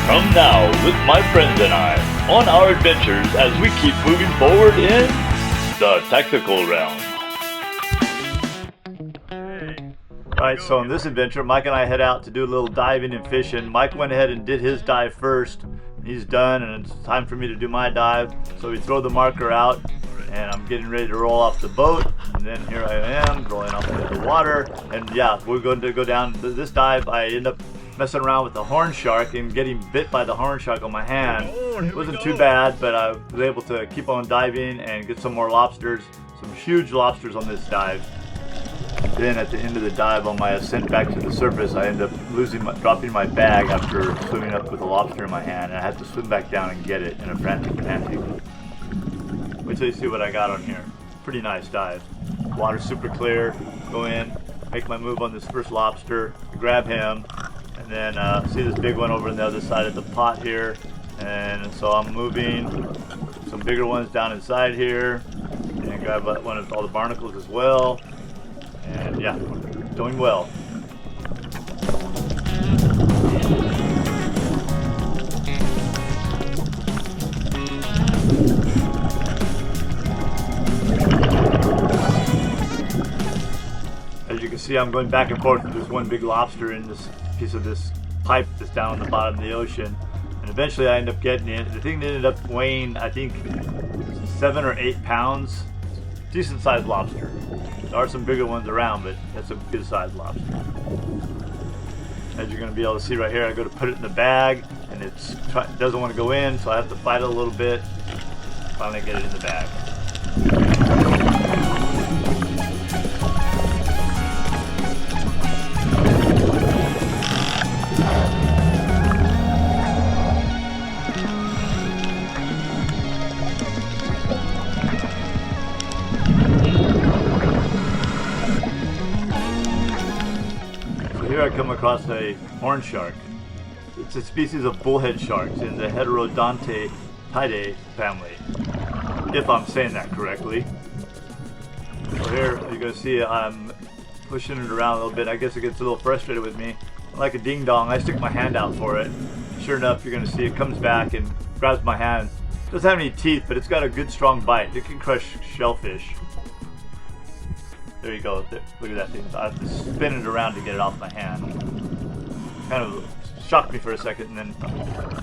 Come now with my friends and I on our adventures as we keep moving forward in the technical realm. Alright, so in this adventure, Mike and I head out to do a little diving and fishing. Mike went ahead and did his dive first. He's done, and it's time for me to do my dive. So we throw the marker out, and I'm getting ready to roll off the boat. And then here I am, rolling off into the water. And yeah, we're going to go down this dive. I end up messing around with the horn shark and getting bit by the horn shark on my hand. It wasn't too bad, but I was able to keep on diving and get some more lobsters, some huge lobsters on this dive. Then at the end of the dive, on my ascent back to the surface, I ended up dropping my bag after swimming up with a lobster in my hand, and I had to swim back down and get it in a frantic panic. Wait till you see what I got on here. Pretty nice dive. Water's super clear. Go in, make my move on this first lobster, grab him, and then see this big one over on the other side of the pot here. And so I'm moving some bigger ones down inside here, and grab one of all the barnacles as well. And yeah, doing well. As you can see, I'm going back and forth with this one big lobster in this piece of this pipe that's down on the bottom of the ocean. And eventually I end up getting it. The thing ended up weighing, I think, 7 or 8 pounds. Decent sized lobster. There are some bigger ones around, but that's a good sized lobster. As you're going to be able to see right here, I go to put it in the bag, and it doesn't want to go in, so I have to fight it a little bit. Finally get it in the bag. Here I come across a horn shark. It's a species of bullhead sharks in the Heterodontidae family, if I'm saying that correctly. So here you're going to see I'm pushing it around a little bit. I guess it gets a little frustrated with me. Like a ding dong, I stick my hand out for it. Sure enough, you're going to see it comes back and grabs my hand. It doesn't have any teeth, but it's got a good strong bite. It can crush shellfish. There you go. Look at that thing. I have to spin it around to get it off my hand. Kind of shocked me for a second, and then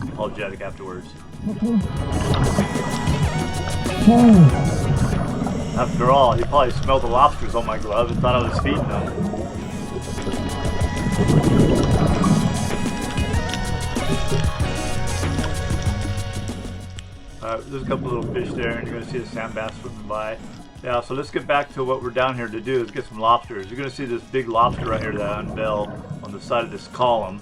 apologetic afterwards. After all, he probably smelled the lobsters on my glove and thought I was feeding them. There's a couple little fish there, and you're going to see the sand bass swimming by. Yeah, so let's get back to what we're down here to do is get some lobsters. You're going to see this big lobster right here that I unveiled on the side of this column.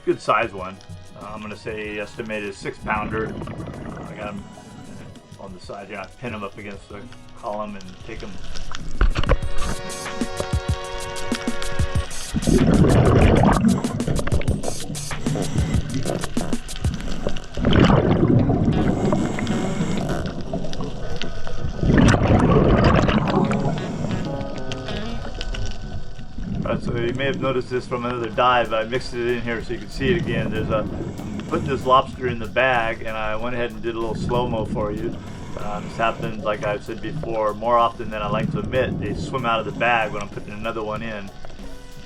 Good size one. I'm going to say estimated 6-pounder. I got him on the side here. I pin him up against the column and take him. So you may have noticed this from another dive. I mixed it in here so you can see it again. I'm putting this lobster in the bag, and I went ahead and did a little slow-mo for you. This happens, like I've said before, more often than I like to admit. They swim out of the bag when I'm putting another one in.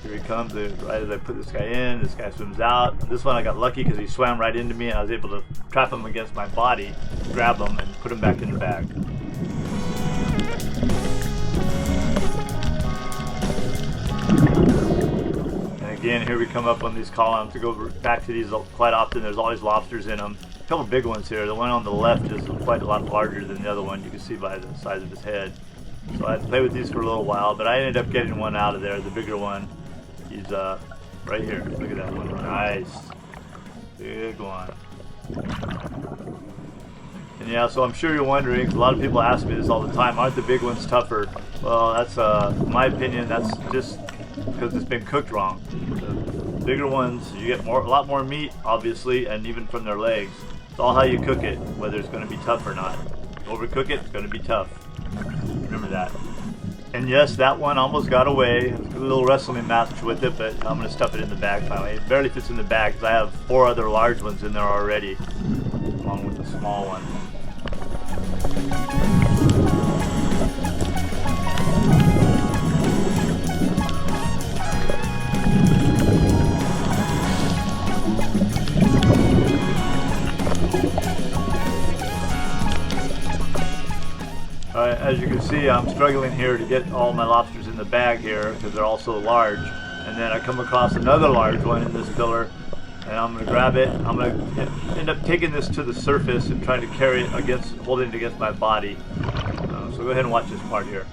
Here he comes. Right as I put this guy in, this guy swims out. This one I got lucky because he swam right into me, and I was able to trap him against my body, grab him, and put him back in the bag. Again, here we come up on these columns to go back to these quite often. There's always lobsters in them. A couple big ones here. The one on the left is quite a lot larger than the other one. You can see by the size of his head. So I had to play with these for a little while, but I ended up getting one out of there, the bigger one. He's right here. Look at that one. Nice. Big one. And yeah, so I'm sure you're wondering, 'cause a lot of people ask me this all the time, aren't the big ones tougher? Well, that's in my opinion, that's just because it's been cooked wrong. The bigger ones, you get a lot more meat, obviously, and even from their legs. It's all how you cook it, whether it's going to be tough or not. Overcook it, it's going to be tough. Remember that. And yes, that one almost got away. A little wrestling match with it, but I'm going to stuff it in the bag finally. It barely fits in the bag because I have 4 other large ones in there already, along with the small one. As you can see, I'm struggling here to get all my lobsters in the bag here because they're all so large. And then I come across another large one in this pillar, and I'm going to grab it. I'm going to end up taking this to the surface and trying to carry it against, holding it against my body. So go ahead and watch this part here.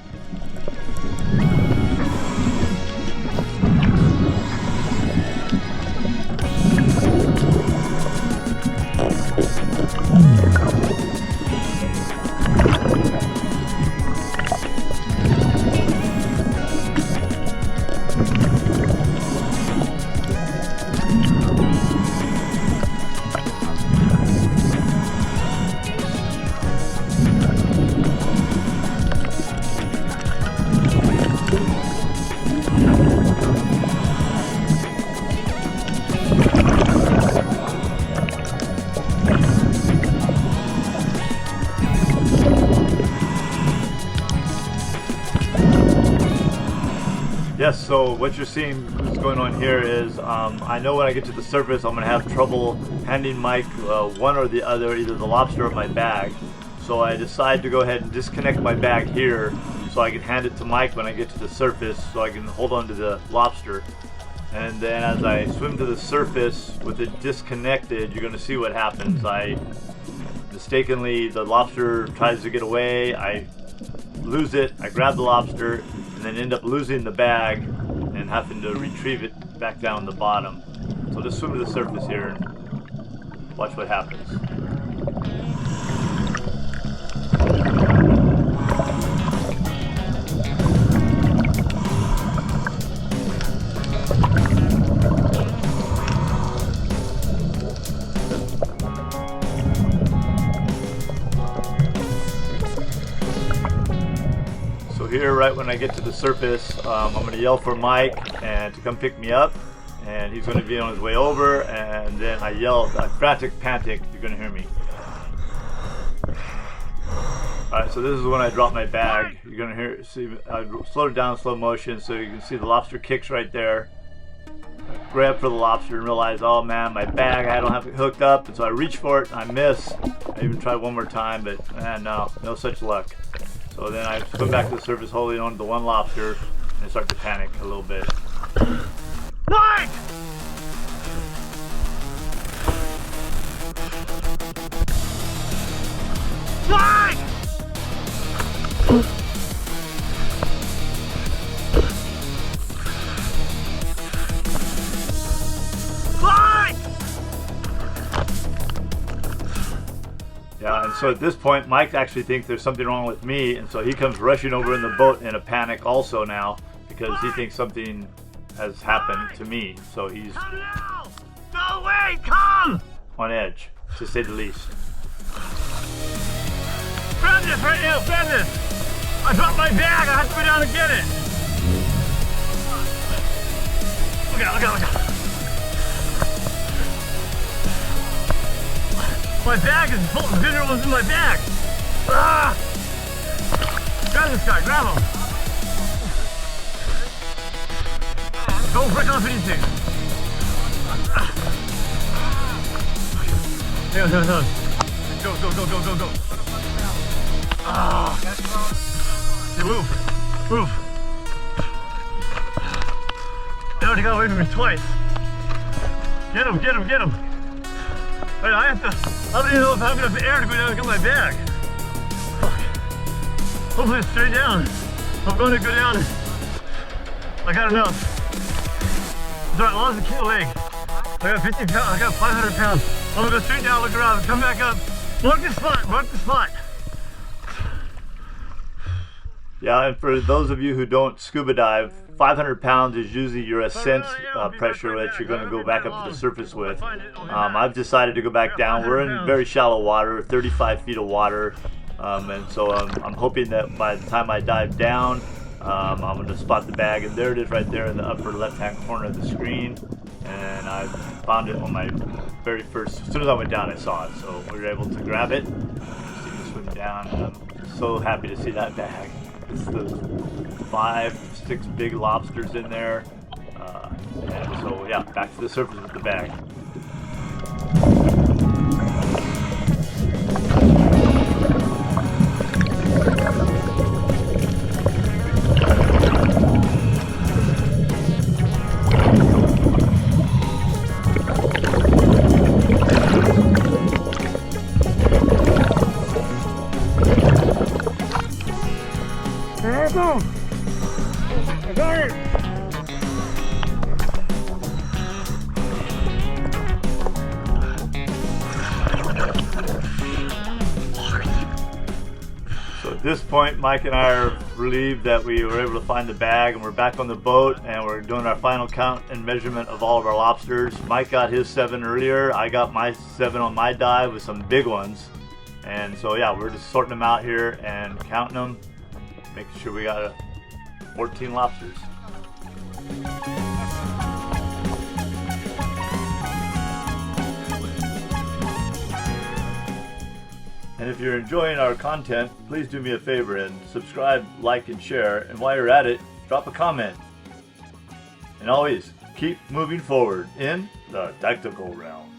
Yes, so what you're seeing is going on here is I know when I get to the surface I'm going to have trouble handing Mike one or the other, either the lobster or my bag. So I decide to go ahead and disconnect my bag here so I can hand it to Mike when I get to the surface so I can hold on to the lobster. And then as I swim to the surface with it disconnected, you're going to see what happens. Mistakenly, the lobster tries to get away, I lose it, I grab the lobster, and then end up losing the bag and having to retrieve it back down the bottom. So just swim to the surface here and watch what happens. Here, right when I get to the surface, I'm going to yell for Mike and to come pick me up, and he's going to be on his way over, and then I yell, frantic panic, you're going to hear me. Alright, so this is when I drop my bag. You're going to see, I slowed it down in slow motion so you can see the lobster kicks right there. I grab for the lobster and realize, oh man, my bag, I don't have it hooked up, and so I reach for it, I miss. I even tried one more time, but man, no such luck. So then I swim back to the surface holding on to the one lobster and start to panic a little bit. Mike! Mike! Mike! Yeah, and so at this point, Mike actually thinks there's something wrong with me, and so he comes rushing over in the boat in a panic also now, because he thinks something has happened to me. So he's Come now! No, wait, come! on edge, to say the least. Grab this right now, grab this! I dropped my bag, I have to go down and get it! Look out, look out, look out! My bag is full, the dinner was in my bag! Ah! Grab this guy, grab him! Don't break off anything! Hang on, hang on, hang on. Go, go, go, go, go, go! Ah! Hey, move! Move! They already got away from me twice! Get him, get him, get him! Wait, I don't even know if I have enough air to go down and get my bag. Fuck. Hopefully it's straight down. I'm going to go down. I got enough. It's alright, as long as I keep the leg. I got 50 pounds, I got 500 pounds. I'm gonna go straight down, look around, come back up. Mark the spot, mark the spot. Yeah, and for those of you who don't scuba dive, 500 pounds is usually your ascent pressure that you're going to go back up to the surface with. I've decided to go back down. We're in very shallow water, 35 feet of water, and so I'm hoping that by the time I dive down, I'm going to spot the bag, and there it is right there in the upper left-hand corner of the screen. And I found it on my very first, as soon as I went down I saw it, so we were able to grab it. See me swim down, and I'm so happy to see that bag. It's the 5, 6 big lobsters in there. And so yeah, back to the surface with the bag. There I go. I got it. So at this point, Mike and I are relieved that we were able to find the bag, and we're back on the boat, and we're doing our final count and measurement of all of our lobsters. Mike got his 7 earlier. I got my 7 on my dive with some big ones. And so yeah, we're just sorting them out here and counting them, making sure we got 14 lobsters. And if you're enjoying our content, please do me a favor and subscribe, like, and share. And while you're at it, drop a comment. And always keep moving forward in the tactical realm.